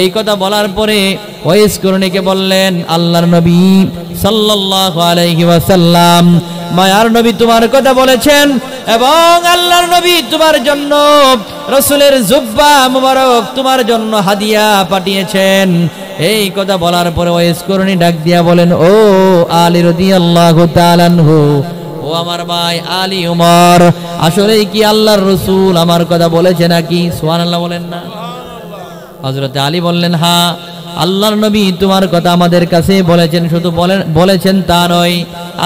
এই কথা বলার পরে ওয়াইস করণীকে বললেন, আল্লাহর নবী সাল্লাল্লাহু আলাইহি ওয়াসাল্লাম মায়ার নবী তোমার কথা বলেছেন এবং আল্লাহর নবী তোমার জন্য রাসূলের জুব্বা মুবারক তোমার জন্য হাদিয়া পাঠিয়েছেন। এই কথা বলার পরে ওয়াইস করণী ডাক দিয়া বলেন, ও আলী রাদিয়াল্লাহু তাআলা আনহু, ও আমার ভাই আলী উমর, আসলে কি আল্লাহর রাসূল আমার কথা বলেছে নাকি? সুবহানাল্লাহ বলেন না? হযরত আলী বললেন, হ্যাঁ, আল্লাহর নবী তোমার কথা আমাদের কাছে বলেছেন। শুধু বলেছেন তা নয়,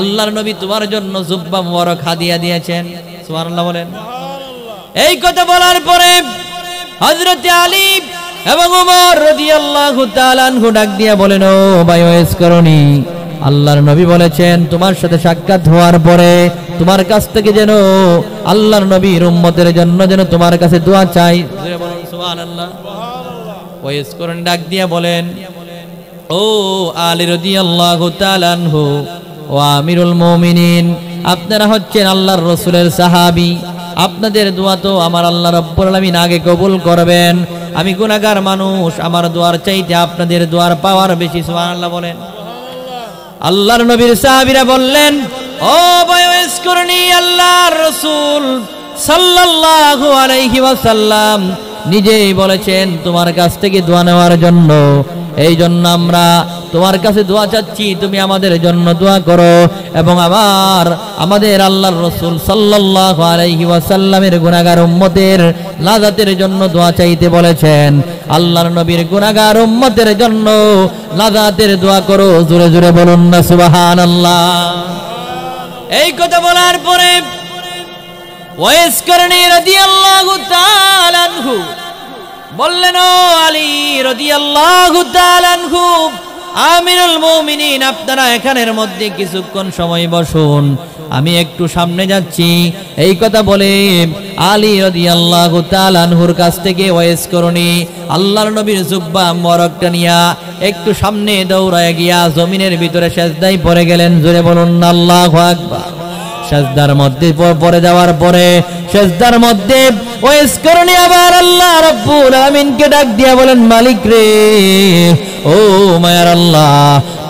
আল্লাহর নবী তোমার জন্য জুব্বা মুবারক হাদিয়া দিয়েছেন। সুবহানাল্লাহ বলেন। এই কথা বলার পরে হযরত আলী এবং ওমর রাদিয়াল্লাহু তাআলা আনহু ডাক দিয়া বলেন, ও ভাই ওয়াইস করণী, আল্লাহর নবী বলেছেন তোমার সাথে সাক্ষাৎ হওয়ার পরে তোমার কাছ থেকে যেন আল্লাহর নবীর উম্মতের জন্য যেন তোমার কাছে দোয়া চাই। বলুন সুবহানাল্লাহ। ওয়াইস করণী ডাক দিয়া বলেন, ও আলী রাদিয়াল্লাহু তাআলা আনহু, ও আমিরুল মুমিনিন, আপনারা হচ্ছেন আল্লাহর রাসূলের সাহাবী, আপনাদের দোয়া তো আমার আল্লাহ রাব্বুল আলামিন আগে কবুল করবেন। আমি গুনাহগার মানুষ, আমার দোয়ার চাইতে আপনাদের দোয়ার পাওয়ার বেশি। সুবহানাল্লাহ বলেন। আল্লাহর নবীর সাহাবীরা বললেন, ও ওয়াইস করণী, আল্লাহর রাসূল সাল্লাল্লাহু আলাইহি ওয়াসাল্লাম নিজেই বলেছেন তোমার কাছ থেকে দোয়া নেওয়ার জন্য, এই জন্য আমরা তোমার কাছে দোয়া চাচ্ছি, তুমি আমাদের জন্য দোয়া করো এবং আমাদের আল্লাহর রাসূল সাল্লাল্লাহু আলাইহি ওয়াসাল্লামের গুনাহগার উম্মতের নাজাতের জন্য দোয়া চাইতে বলেছেন। আল্লাহর নবীর গুনাহগার উম্মতের জন্য নাজাতের দোয়া করো। জোরে জোরে বলুন না সুবহানাল্লাহ। এই কথা বলার পরে ওয়াইস করণী রাদিয়াল্লাহু তাআলা আনহু বললেন, ও আলী রাদিয়াল্লাহু তাআলা আনহু, আমিরুল মুমিনিন, আপনারা এখানের মধ্যে কিছুক্ষণ সময় বসুন, আমি একটু সামনে যাচ্ছি। এই কথা বলে আলী রাদিয়াল্লাহু তাআলা আনহুর কাছ থেকে ওয়াইস করণী আল্লাহর নবীর জুব্বা মুবারকটা নিয়া একটু সামনে দৌড়ায় গিয়া জমিনের ভিতরে সিজদায় পড়ে গেলেন। জোরে বলুন আল্লাহু আকবার। সিজদার মধ্যে পড়ে যাওয়ার পরে সিজদার মধ্যে ওয়াইস করণী আবার আল্লাহ রাব্বুল আলামিনকে ডাক দিয়া বলেন, মালিক রে, ও মায়ার আল্লাহ,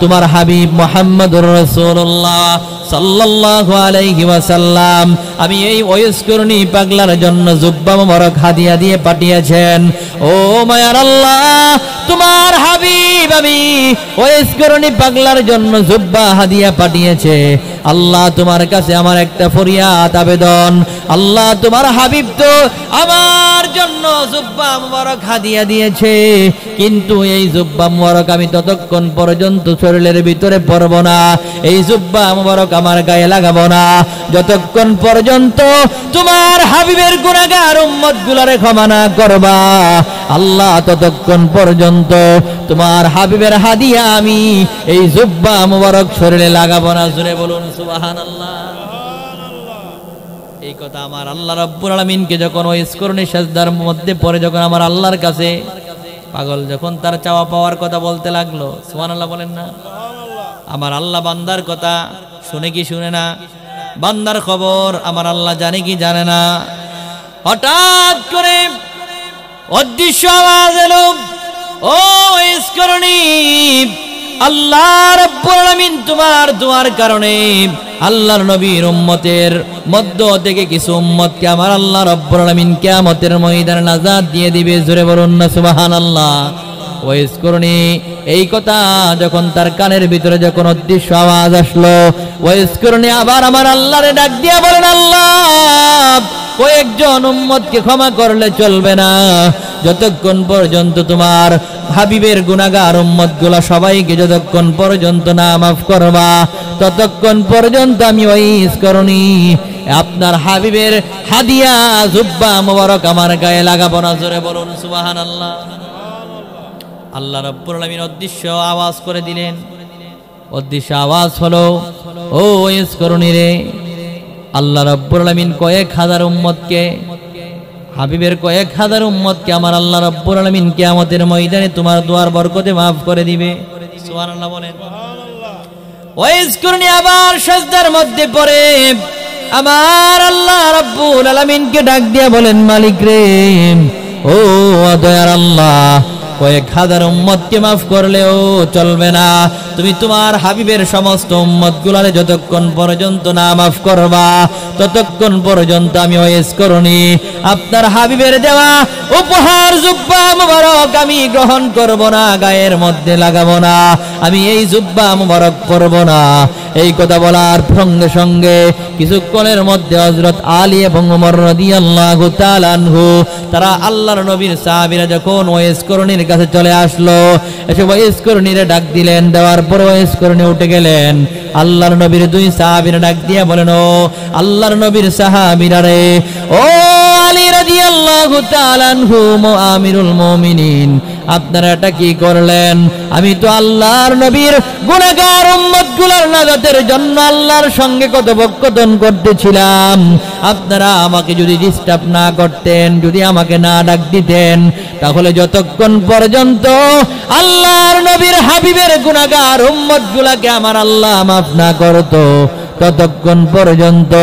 তোমার হাবিব মুহাম্মদুর রাসূলুল্লাহ সাল্লাল্লাহু আলাইহি ওয়াসাল্লাম আমি এই ওয়াইসকরণী পাগলার জন্য জুব্বা মোবারক হাদিয়া দিয়ে পাঠিয়েছেন। ও মায়ার আল্লাহ, তোমার হাবিব আমি ওয়াইসকরণী পাগলার জন্য জুব্বা হাদিয়া পাঠিয়েছে। আল্লাহ তোমার কাছে আমার একটা ফরিয়াদ আবেদন, আল্লাহ তোমার হাবিব তো আমার জন্য জুব্বা মোবারক হাদিয়া দিয়েছে, কিন্তু এই জুব্বা মোবারক আমি ততক্ষণ পর্যন্ত শরীরের ভিতরে পরব না, এই জুব্বা মোবারক আমার গায়ে লাগাবো না যতক্ষণ পর্যন্ত তোমার হাবিবের গুনাহগার উম্মতগুলোরে ক্ষমা না করবা। আল্লাহ ততক্ষণ পর্যন্ত তোমার হাবিবের হাদিয়া আমি এই জুব্বা মোবারক শরীরে লাগাবো না। জোরে বলুন সুবহানাল্লাহ। এই কথা আমার আল্লাহ রাব্বুল আলামিনকে যখন ওয়াইসকরণী সাজদার মধ্যে পড়ে যখন আমার আল্লাহর কাছে পাগল যখন তার চাওয়া পাওয়ার কথা বলতে লাগলো, সুবহানাল্লাহ বলেন না। আমার আল্লাহ বান্দার কথা শুনে কি শুনে না? বান্দার খবর আমার আল্লাহ জানে কি জানে না? হঠাৎ করে অদৃশ্য আওয়াজ এলো, ও ওয়াইসকরণী, আল্লাহ রাব্বুল আলামিন তোমার দোয়ার কারণে আল্লাহর নবীর উম্মতের মধ্য থেকে কিছু উম্মতকে আমার আল্লাহ রাব্বুল আলামিন কিয়ামতের ময়দানে নাজাত দিয়ে দিবে। জোরে বলুন না সুবহানাল্লাহ। ওয়াইসকরণী এই কথা যখন তার কানের ভিতরে যখন অদৃশ্য আওয়াজ আসলো, ওয়াইসকরণী আবার আমার আল্লাহরে ডাক দিয়ে বলেন, আল্লাহ কয়েকজন উম্মতকে ক্ষমা করলে চলবে না, যতক্ষণ পর্যন্ত তোমার হাবিবের গুনাহগার উম্মতগুলা সবাইকে যতক্ষণ পর্যন্ত না মাফ করবা ততক্ষণ পর্যন্ত আমি ওয়াইসকরণী আপনার হাবিবের হাদিয়া জুব্বা মোবারক আমার গায়ে লাগাবো না। জোরে বলুন সুবহানাল্লাহ। আল্লাহ রাব্বুল আলামিন অদৃশ্য আওয়াজ করে দিলেন। অদৃশ্য আওয়াজ হলো, ও ওয়াইসকরণী রে, আল্লাহ রাব্বুল আলামিন কয়েক হাজার উম্মতকে, হাবিবের কয়েক হাজার উম্মতকে আমার আল্লাহ রাব্বুল আলামিন কিয়ামতের ময়দানে তোমার দোয়ার বরকতে maaf করে দিবে। সুবহানাল্লাহ বলেন। ওয়াইসকরণী আবার সিজদার মধ্যে পড়ে আমার আল্লাহ রাব্বুল আলামিনকে ডাক দিয়ে বলেন, মালিক রে, ও দয়ার আল্লাহ, কয়েক হাজার উম্মতকে মাফ করলেও চলবে না, তুমি তোমার হাবিবের সমস্ত উম্মতগুলোরে যতক্ষণ পর্যন্ত না মাফ করবা ততক্ষণ পর্যন্ত আমি ওয়াইসকরণী আপনার হাবিবের দেওয়া উপহার জুব্বা মুবারক আমি গ্রহণ করব না, গায়ের মধ্যে লাগাবো না, আমি এই জুব্বা মুবারক পরব না। এই কথা বলার সঙ্গে সঙ্গে কিছুক্ষণের মধ্যে হযরত আলী এবং ওমর রাদিয়াল্লাহু তাআলা আনহু তারা আল্লাহর নবীর সাহাবীরা যখন ওয়াইসকরণীর কাছে চলে আসলো, এসে ওয়াইসকরণীরে ডাক দিলেন, দেওয়ার পরে ওয়াইসকরণী উঠে গেলেন। আল্লাহর নবীর দুই সাহাবীরা ডাক দিয়ে বলেন, ও আল্লাহর নবীর সাহাবীরা রে, ও আলী রাদিয়াল্লাহু তাআলা আনহু আমিরুল মুমিনিন, আপনারা এটা কি করলেন? আমি তো আল্লাহর নবীর গুনাহগার উম্মতগুলোর নাজাতের জন্য আল্লাহর সঙ্গে কথোপকথন করতেছিলাম, আপনারা আমাকে যদি ডিস্টার্ব না করতেন, যদি আমাকে না ডাক দিতেন, তাহলে যতক্ষণ পর্যন্ত আল্লাহর নবীর হাবিবের গুনাহগার উম্মতগুলোকে আমার আল্লাহ মাফ না করতো ততক্ষণ পর্যন্ত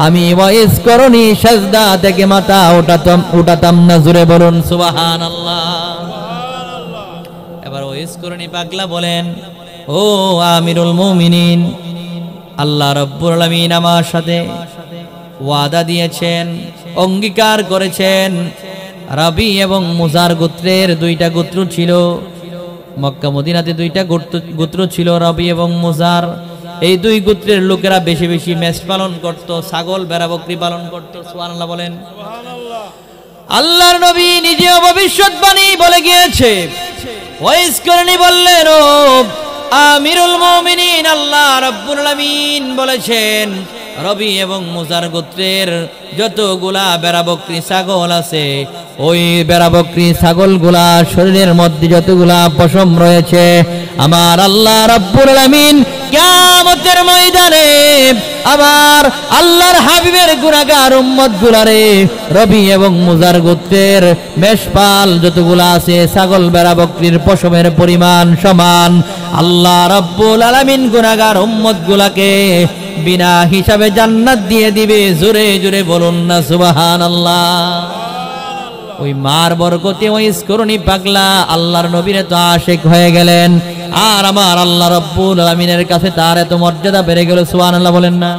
আমি ওয়াইসকরণী সিজদা থেকে মাথা উঠাতাম না। জোরে বলুন সুবহানাল্লাহ। এবার ওয়াইসকরণী পাগলা বলেন, ও আমিরুল মুমিনিন, আল্লাহ রাব্বুল আলামিন আমার সাথে ওয়াদা দিয়েছেন, অঙ্গীকার করেছেন, রাবি এবং মুজার গোত্রের দুইটা গোত্র ছিল, মক্কা মদিনাতে দুইটা গোত্র ছিল, রাবি এবং মুজার। এই দুই গোত্রের লোকেরা বেশি বেশি মেষ পালন করত, ছাগল ভেড়া বকরি পালন করত। সুবহানাল্লাহ বলেন। আল্লাহর নবী নিজেও ভবিষ্যৎবাণী বলে গিয়েছে। ওয়াইসকরণী বললেন, ও আমিরুল মুমিনিন, আল্লাহ রাব্বুল আলামিন বলেছেন, রবি এবং মুজার গোত্রের যতগুলা বেড়া বকরি ছাগল আছে, ওই বেড়া বকরি ছাগলগুলা শরীরের মধ্যে যতগুলা পশম রয়েছে, আমার আল্লাহ রাব্বুল আলামিন কিয়ামতের ময়দানে আবার আল্লাহর হাবিবের গুনাহগার উম্মতগুলারে রবি এবং মুজার গোত্রের মেষপাল যতগুলা আছে, ছাগল বেড়া বকরির পশমের পরিমাণ সমান, আল্লাহ রাব্বুল আলামিন গুনাহগার উম্মতগুলাকে বিনা হিসাবে জান্নাত দিয়ে দিবে। জোরে জোরে বলুন না সুবহানাল্লাহ। ওই মার বরকতে ওয়াইসকরণী পাগলা আল্লাহর নবীর তো আশিক হয়ে গেলেন। আর আমার আল্লাহ রাব্বুল আলামিনের কাছে তার এত মর্যাদা বেড়ে গেল, সুবহানাল্লাহ বলেন না।